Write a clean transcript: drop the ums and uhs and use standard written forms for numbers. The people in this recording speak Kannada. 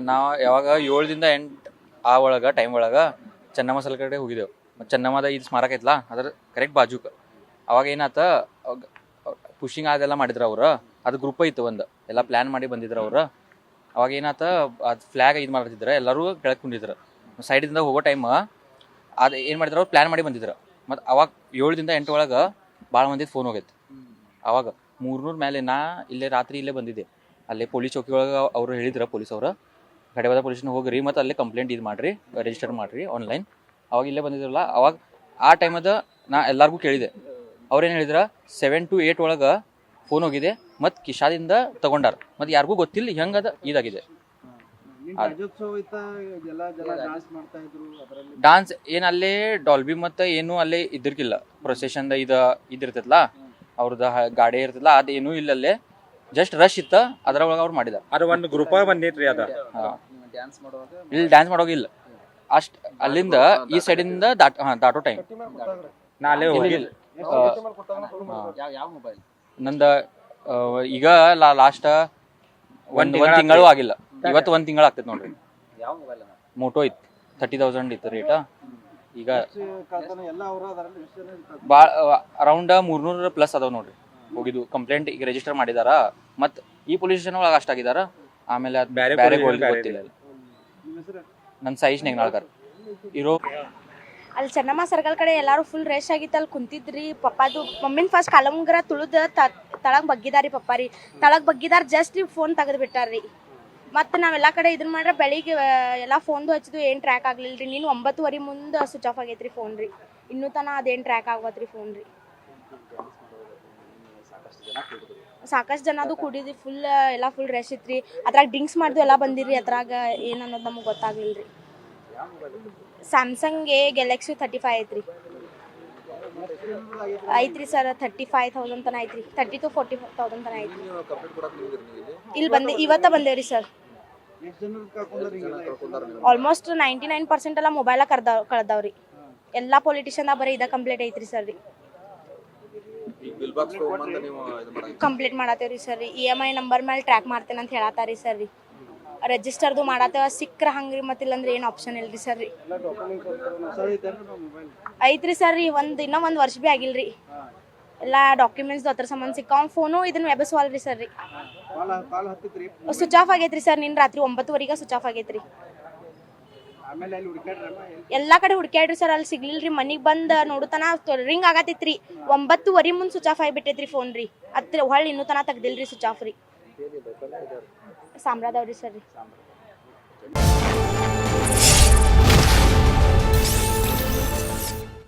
ನಾವು ಯಾವಾಗ 7ರಿಂದ 8 ಆ ಒಳಗೆ ಟೈಮ್ ಒಳಗೆ ಚೆನ್ನಮ್ಮ ಸಲ ಕಡೆ ಹೋಗಿದ್ದೆವು. ಮತ್ತು ಚೆನ್ನಮ್ಮದ ಇದು ಸ್ಮಾರಕ ಐತ್ಲಾ ಅದ್ರ ಕರೆಕ್ಟ್ ಬಾಜುಕ ಅವಾಗ ಏನಾತ ಪುಷಿಂಗ್ ಅದೆಲ್ಲ ಮಾಡಿದ್ರು ಅವ್ರು. ಅದು ಗ್ರೂಪ್ ಇತ್ತು ಒಂದು, ಎಲ್ಲ ಪ್ಲ್ಯಾನ್ ಮಾಡಿ ಬಂದಿದ್ರು ಅವ್ರು. ಅವಾಗ ಏನಾತ ಅದು ಫ್ಲ್ಯಾಗ್ ಇದು ಮಾಡ್ತಿದ್ರು, ಎಲ್ಲರೂ ಕೆಳಗೆ ಕುಂಡಿದ್ರು. ಸೈಡಿಂದ ಹೋಗೋ ಟೈಮ್ ಅದು ಏನು ಮಾಡಿದ್ರು ಅವ್ರು ಪ್ಲ್ಯಾನ್ ಮಾಡಿ ಬಂದಿದ್ರು. ಮತ್ತು ಅವಾಗ 7ರಿಂದ 8 ಒಳಗೆ ಭಾಳ ಮಂದಿದು ಫೋನ್ ಹೋಗೈತೆ. ಅವಾಗ 300 ಮೇಲೆ ನಾ ಇಲ್ಲೇ ರಾತ್ರಿ ಇಲ್ಲೇ ಬಂದಿದ್ದೆ. ಅಲ್ಲೇ ಪೊಲೀಸ್ ಚೌಕಿ ಒಳಗೆ ಅವರು ಹೇಳಿದ್ರು, ಪೊಲೀಸ್ ಅವರು ಗಡಿವಾದ ಪೊಲೀಸ್ನ ಹೋಗ್ರಿ ಮತ್ತು ಅಲ್ಲೇ ಕಂಪ್ಲೇಂಟ್ ಇದು ಮಾಡಿರಿ, ರಿಜಿಸ್ಟರ್ ಮಾಡಿರಿ ಆನ್ಲೈನ್. ಅವಾಗ ಇಲ್ಲೇ ಬಂದಿದ್ರಲ್ಲ, ಅವಾಗ ಆ ಟೈಮದ ನಾ ಎಲ್ಲರಿಗೂ ಕೇಳಿದೆ. ಅವ್ರೇನು ಹೇಳಿದ್ರೆ 7 to 8 ಒಳಗೆ ಫೋನ್ ಹೋಗಿದೆ ಮತ್ತು ಕಿಶಾದಿಂದ ತಗೊಂಡಾರ, ಮತ್ತು ಯಾರಿಗೂ ಗೊತ್ತಿಲ್ಲ ಹೆಂಗದ ಇದಾಗಿದೆ. ಡಾನ್ಸ್ ಏನು ಅಲ್ಲೇ ಡಾಲ್ಬಿ ಮತ್ತು ಏನು ಅಲ್ಲೇ ಇದ್ದಿರ್ಕಿಲ್ಲ. ಪ್ರೊಸೆಷನ್ದ ಇದಿರ್ತೈತಲ್ಲ ಅವ್ರದ್ದು ಗಾಡಿ ಇರ್ತೈತಲ್ಲ, ಅದೇನೂ ಇಲ್ಲ ಅಲ್ಲೇ. ಜಸ್ಟ್ ರಶ್ ಇತ್ತು, ಅದ್ರೊಳಗೆ ಅವ್ರು ಮಾಡಿದ. ಅದು ಒಂದು ಗ್ರೂಪ ಬಂದಿತ್ರಿ ಅದ. ಇಲ್ಲಿ ಡ್ಯಾನ್ಸ್ ಮಾಡೋಗಿಲ್ಲ ಅಷ್ಟು. ಅಲ್ಲಿಂದ ಈ ಸೈಡಿಂದ ದಾಟೋ ಟೈಮ್ ನಾ ಅಲ್ಲೇ ಹೋಗಿಲ್ಲ. ನಂದು ಈಗ ಲಾಸ್ಟ್ ಒಂದು ತಿಂಗಳು ಆಗಿಲ್ಲ, ಇವತ್ತು 1 ತಿಂಗಳು ಆಗ್ತೈತೆ ನೋಡ್ರಿ. ಮೋಟೋ ಇತ್ತು, 30,000 ಇತ್ತು ರೇಟ. ಈಗ ಭಾಳ ಅರೌಂಡ್ 300+ ಅದಾವ ನೋಡ್ರಿ ಹೋಗಿದ್ದು. ಕಂಪ್ಲೇಂಟ್ ಈಗ ರಿಜಿಸ್ಟರ್ ಮಾಡಿದಾರ, ಮತ್ತು ಈ ಪೊಲೀಸ್ ಸ್ಟೇಷನ್ ಒಳಗೆ ಅಷ್ಟಾಗಿದಾರ. ಆಮೇಲೆ ಅದು ಬೇರೆ ಗೊತ್ತಿಲ್ಲ. ನನ್ನ ಸೈಜ್ ನೆಗ್ನಾಳ್ಕರ್ ಇರೋ ಅಲ್ಲಿ ಚೆನ್ನಮ್ಮ ಸರ್ಕಲ್ ಕಡೆ ಎಲ್ಲರೂ ಫುಲ್ ರೇಷ್ ಆಗಿತ್ತು. ಅಲ್ಲಿ ಕುಂತಿದ್ರಿ ಪಪ್ಪಾದು ಮಮ್ಮಿನ ಫಸ್ಟ್ ಕಾಲಂಗ್ರ ತುಳಿದು ತಳಗ್ ಬಗ್ಗಿದಾರಿ ಪಪ್ಪಾರಿ. ತಳಗ್ ಬಗ್ಗಿದಾರ, ಜಸ್ಟ್ ಫೋನ್ ತೆಗೆದು ಬಿಟ್ಟಾರ್ರಿ. ಮತ್ತು ನಾವೆಲ್ಲ ಕಡೆ ಇದನ್ನ ಮಾಡ್ರೆ ಬೆಳಿಗ್ಗೆ ಎಲ್ಲ ಫೋನ್ದು ಹಚ್ಚಿದ್ವು, ಏನು ಟ್ರ್ಯಾಕ್ ಆಗಲಿಲ್ಲ ರೀ. ನೀನು 9:15 ಮುಂದೆ ಸ್ವಿಚ್ ಆಫ್ ಆಗೈತ್ರಿ ಫೋನ್ ರೀ. ಇನ್ನೂ ತನಕ ಅದೇನು ಟ್ರ್ಯಾಕ್ ಆಗತ್ರಿ ಫೋನ್ ರೀ. ಸಾಕಷ್ಟು ಜನ ಅದು ಕುಡಿದು ಎಲ್ಲ ಫುಲ್ ರೆಶ್ ಇತ್ತು ರೀ. ಅದ್ರಾಗ ಡ್ರಿಂಕ್ಸ್ ಮಾಡಿದ್ವು ಎಲ್ಲ ಬಂದಿರಿ. ಅದ್ರಾಗ ಏನು ಅನ್ನೋದು ನಮಗೆ ಗೊತ್ತಾಗ್ಲಿಲ್ಲ ರೀ. ಸ್ಯಾಮ್ಸಂಗ್ ಗ್ಯಾಲಕ್ಸಿ 35 ಐತ್ರಿ. ಐತ್ರಿ ಸರ್, 35,000 ತನಕ ಐತ್ರಿ. 30 to 40,000 ತನಕ ಐತ್ರಿ. ಇಲ್ಲಿ ಇವತ್ತ ಬಂದೇವ್ರಿ ಸರ್. ಆಲ್ಮೋಸ್ಟ್ 99% ಎಲ್ಲ ಮೊಬೈಲ ಕಳ್ದಾವ್ರಿ. ಎಲ್ಲ ಪೊಲಿಟಿಷಿಯನ್ದಾಗ ಬರೀ ಇದ ಕಂಪ್ಲೇಂಟ್ ಐತ್ರಿ ಸರ್ ರೀ. ಕಂಪ್ಲೇಂಟ್ ಮಾಡತ್ತೇವ್ರಿ ಸರ್ ರೀ. EMI ನಂಬರ್ ಮೇಲೆ ಟ್ರ್ಯಾಕ್ ಮಾಡ್ತೇನೆ ಅಂತ ಹೇಳತ್ತಾರಿ ಸರ್ ರೀ. ರಿಜಿಸ್ಟರ್ದು ಮಾಡತ್ತೇವ, ಸಿಕ್ಕ್ರ ಹಂಗ್ರಿ. ಮತ್ತಿಲ್ಲ ಅಂದ್ರೆ ಏನು ಆಪ್ಷನ್ ಇಲ್ರಿ ಸರ್ ರೀ. ಐತ್ರಿ ಸರ್ ರೀ. ಇನ್ನೂ 1 ವರ್ಷ ಭೀ ಆಗಿಲ್ರಿ. ಎಲ್ಲ ಡಾಕ್ಯುಮೆಂಟ್ಸ್ ಅದ್ರ ಸಂಬಂಧ ಸಿಕ್ಕಾವ. ಫೋನು ಇದನ್ನ ಎಬಸ್ವಾಲ್ರಿ ಸರ್ ರೀ. ಸ್ವಿಚ್ ಆಫ್ ಆಗೈತ್ರಿ ಸರ್. ನಿನ್ನ ರಾತ್ರಿ 9:00 ಸ್ವಿಚ್ ಆಫ್ ಆಗೈತ್ರಿ. ಎಲ್ಲ ಕಡೆ ಹುಡ್ಕ್ಯಾಡ್ರಿ ಸರ್, ಅಲ್ಲಿ ಸಿಗ್ಲಿಲ್ರಿ. ಮನಿಗೆ ಬಂದು ನೋಡುತ್ತಾನ ರಿಂಗ್ ಆಗತ್ತಿತ್ರಿ. 9:15 ಮುಂದೆ ಸ್ವಿಚ್ ಆಫ್ ಆಗಿಬಿಟ್ಟೈತ್ರಿ ಫೋನ್ ರೀ. ಹೊಳ್ಳಿ ಇನ್ನೂ ತನಕ ತೆಗ್ದಿಲ್ರಿ ಸ್ವಿಚ್ ಆಫ್ ರೀ. ಸಾಮ್ರಾದವ್ರಿ ಸರ್ ರೀ.